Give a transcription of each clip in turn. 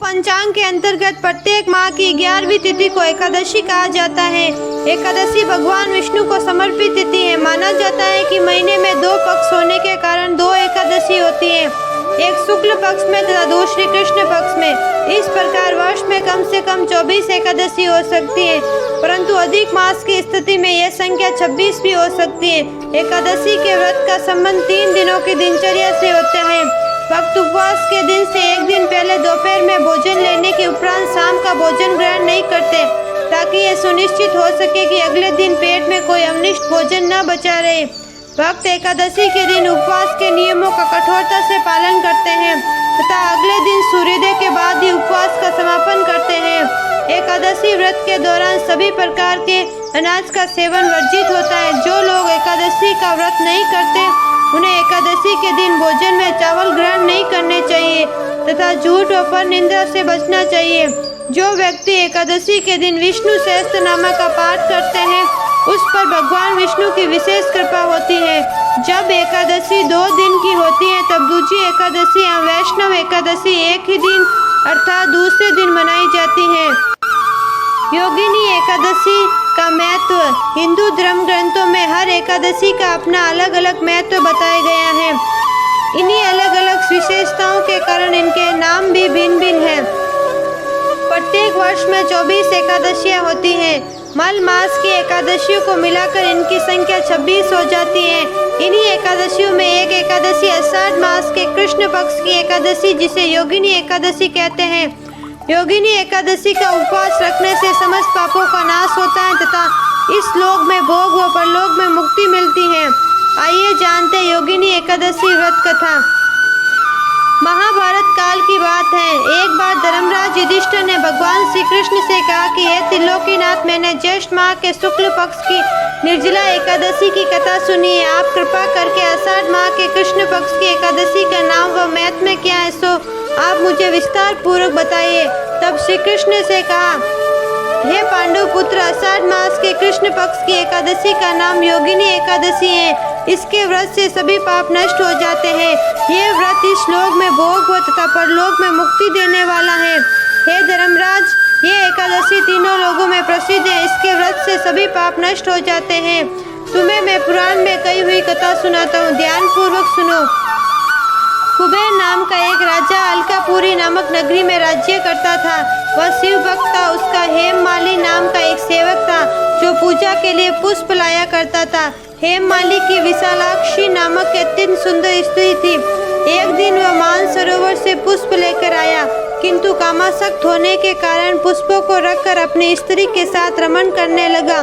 पंचांग के अंतर्गत प्रत्येक माह की 11वीं तिथि को एकादशी कहा जाता है। एकादशी भगवान विष्णु को समर्पित तिथि है। माना जाता है कि महीने में 2 पक्ष होने के कारण 2 एकादशी होती है, एक शुक्ल पक्ष में तथा दूसरी कृष्ण पक्ष में। इस प्रकार वर्ष में कम से कम 24 एकादशी हो सकती है, परंतु अधिक मास की स्थिति में यह संख्या 26 भी हो सकती है। एकादशी के व्रत का संबंध 3 दिनों की दिनचर्या से होता है। भक्त उपवास के दिन से एक दिन पहले दोपहर में भोजन लेने के उपरांत शाम का भोजन ग्रहण नहीं करते, ताकि यह सुनिश्चित हो सके कि अगले दिन पेट में कोई अवशिष्ट भोजन न बचा रहे। भक्त एकादशी के दिन उपवास के नियमों का कठोरता से पालन करते हैं तथा अगले दिन सूर्योदय के बाद ही उपवास का समापन करते हैं। एकादशी व्रत के दौरान सभी प्रकार के अनाज का सेवन वर्जित होता है। जो लोग एकादशी का व्रत नहीं करते, उन्हें एकादशी के दिन भोजन में चावल ग्रहण नहीं करने चाहिए तथा झूठ और परनिंदा से बचना चाहिए। जो व्यक्ति एकादशी के दिन विष्णु सहस्त्रनाम का पाठ करते हैं, उस पर भगवान विष्णु की विशेष कृपा होती है। जब एकादशी 2 दिन की होती है, तब दूसरी एकादशी या वैष्णव एकादशी एक ही दिन अर्थात दूसरे दिन मनाई जाती है। योगिनी एकादशी का महत्व। हिंदू धर्म ग्रंथों में हर एकादशी का अपना अलग अलग महत्व बताया गया है। इन्हीं अलग अलग विशेषताओं के कारण इनके नाम भी भिन्न भिन्न हैं। प्रत्येक वर्ष में 24 एकादशियां होती हैं। मल मास की एकादशियों को मिलाकर इनकी संख्या 26 हो जाती है। इन्हीं एकादशियों में एक एकादशी आषाढ़ मास के कृष्ण पक्ष की एकादशी, जिसे योगिनी एकादशी कहते हैं। योगिनी एकादशी का उपवास रखने से समस्त पापों का नाश होता है तथा इस लोक में भोग व परलोक में मुक्ति मिलती है। आइए जानते हैं योगिनी एकादशी व्रत कथा। महाभारत काल की बात है। एक बार धर्मराज युधिष्ठिर ने भगवान श्री कृष्ण से कहा कि हे त्रिलोकीनाथ, मैंने ज्येष्ठ माह के शुक्ल पक्ष की निर्जला एकादशी की कथा सुनी है। आप कृपा करके आषाढ़ माह के कृष्ण पक्ष की एकादशी का नाम व महत्व क्या है, सो आप मुझे विस्तार पूर्वक बताइए। तब श्री कृष्ण से कहा, हे पांडु पुत्र, आषाढ़ मास के कृष्ण पक्ष की एकादशी का नाम योगिनी एकादशी है। इसके व्रत से सभी पाप नष्ट हो जाते हैं। ये व्रत इस लोक में भोग व तथा परलोक में मुक्ति देने वाला है। हे धर्मराज, ये एकादशी तीनों लोगों में प्रसिद्ध है। इसके व्रत से सभी पाप नष्ट हो जाते हैं। तुम्हें मैं पुराण में कही हुई कथा सुनाता हूँ, ध्यान पूर्वक सुनो। कुबेर नाम का एक राजा अलकापुरी नामक नगरी में राज्य करता था। वह शिव भक्त था। उसका हेममाली नाम का एक सेवक था, जो पूजा के लिए पुष्प लाया करता था। हेममाली की विशालाक्षी नामक अत्यंत सुंदर स्त्री थी। एक दिन वह मानसरोवर से पुष्प लेकर आया, किंतु कामासक्त होने के कारण पुष्पों को रखकर अपनी स्त्री के साथ रमण करने लगा।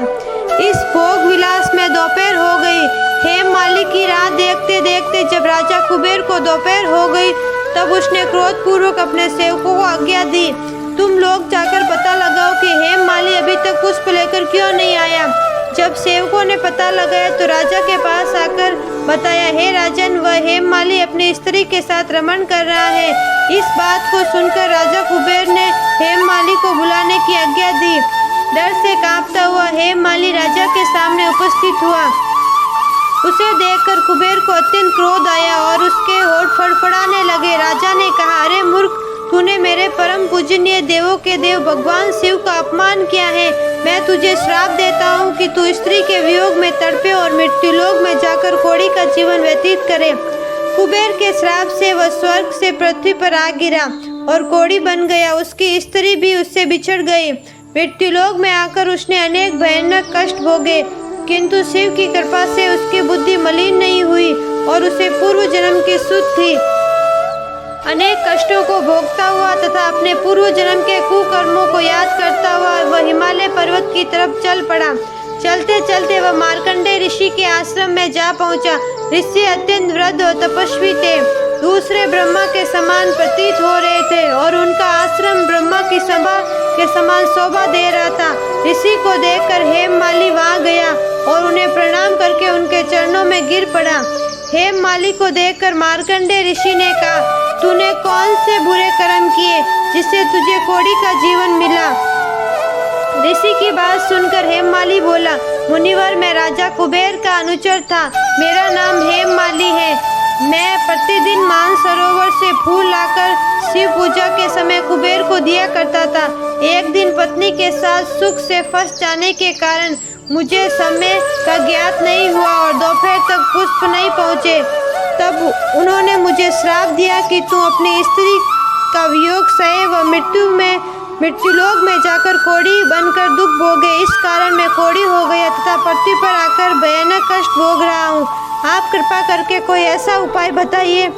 इस भोग विलास में दोपहर हो गई। हेममाली की राह देखते देखते जब राजा कुबेर को दोपहर हो गई, तब उसने क्रोधपूर्वक अपने सेवकों को आज्ञा दी, तुम लोग जाकर पता लगाओ कि हेममाली अभी तक पुष्प लेकर क्यों नहीं आया। जब सेवकों ने पता लगाया तो राजा के पास आकर बताया, हे राजन, वह हेममाली अपनी स्त्री के साथ रमण कर रहा है। इस बात को सुनकर राजा कुबेर ने हेममाली को बुलाने की आज्ञा दी। डर से कांपता हुआ हेममाली राजा के सामने उपस्थित हुआ। उसे देखकर कुबेर को अत्यंत क्रोध आया और उसके होठ फड़फड़ाने लगे। राजा ने कहा, अरे मूर्ख, तूने मेरे परम पूजनीय देवों के देव भगवान शिव का अपमान किया है। मैं तुझे श्राप देता हूँ कि तू स्त्री के वियोग में तड़पे और मृत्युलोक में जाकर कौड़ी का जीवन व्यतीत करे। कुबेर के श्राप से वह स्वर्ग से पृथ्वी पर आ गिरा और कौड़ी बन गया। उसकी स्त्री भी उससे बिछड़ गई। मृत्युलोक में आकर उसने अनेक भयानक कष्ट भोगे, किंतु शिव की कृपा से उसकी बुद्धि मलिन नहीं हुई और उसे पूर्व जन्म की सुध थी। अनेक कष्टों को भोगता हुआ तथा अपने पूर्व जन्म के कुकर्मों को याद करता हुआ वह हिमालय पर्वत की तरफ चल पड़ा। चलते चलते वह मार्कंडेय ऋषि के आश्रम में जा पहुंचा। ऋषि अत्यंत वृद्ध और तपस्वी थे, दूसरे ब्रह्मा के समान प्रतीत हो रहे थे और उनका आश्रम ब्रह्मा की सभा के समान शोभा दे रहा था। ऋषि को देखकर हेममाली वहां गया और उन्हें प्रणाम करके उनके चरणों में गिर पड़ा। हेममाली को देखकर मार्कंडेय ऋषि ने कहा, तूने कौन से बुरे कर्म किए जिससे तुझे कौड़ी का जीवन मिला। ऋषि की बात सुनकर हेममाली बोला, मुनिवर, मैं राजा कुबेर का अनुचर था। मेरा नाम हेममाली है। मैं प्रतिदिन मानसरोवर से फूल लाकर शिव पूजा के समय कुबेर को दिया करता था। एक दिन पत्नी के साथ सुख से फंस जाने के कारण मुझे समय का ज्ञात नहीं हुआ और दोपहर तक पुष्प नहीं पहुँचे। तब उन्होंने मुझे श्राप दिया कि तू अपनी स्त्री का वियोग सहे व मृत्युलोक में जाकर कोढ़ी बनकर दुख भोगे। इस कारण मैं कोढ़ी हो गया तथा पृथ्वी पर आकर भयानक कष्ट भोग रहा हूँ। आप कृपा करके कोई ऐसा उपाय बताइए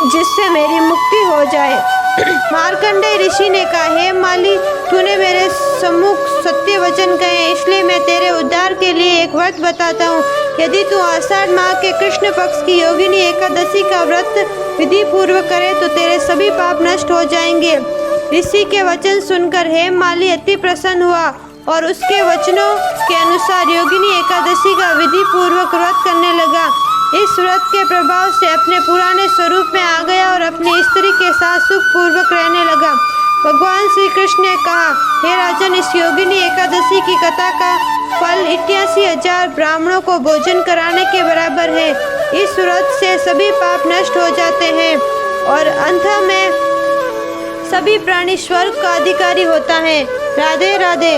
जिससे मेरी मुक्ति हो जाए। मार्कंडेय ऋषि ने कहा, हे माली, तूने मेरे सम्मुख सत्य वचन कहे, इसलिए मैं तेरे उद्धार के लिए एक व्रत बताता हूँ। यदि तू आषाढ़ माह के कृष्ण पक्ष की योगिनी एकादशी का व्रत विधि पूर्वक करे तो तेरे सभी पाप नष्ट हो जाएंगे। ऋषि के वचन सुनकर हेममाली अति प्रसन्न हुआ और उसके वचनों के अनुसार योगिनी एकादशी का विधि पूर्वक व्रत करने लगा। इस व्रत के प्रभाव से अपने पुराने स्वरूप में आ गया और अपनी स्त्री के साथ सुख पूर्वक रहने लगा। भगवान श्री कृष्ण ने कहा, हे राजन, इस योगिनी एकादशी की कथा का फल 88,000 ब्राह्मणों को भोजन कराने के बराबर है। इस व्रत से सभी पाप नष्ट हो जाते हैं और अंत में सभी प्राणी स्वर्ग का अधिकारी होता है। राधे राधे।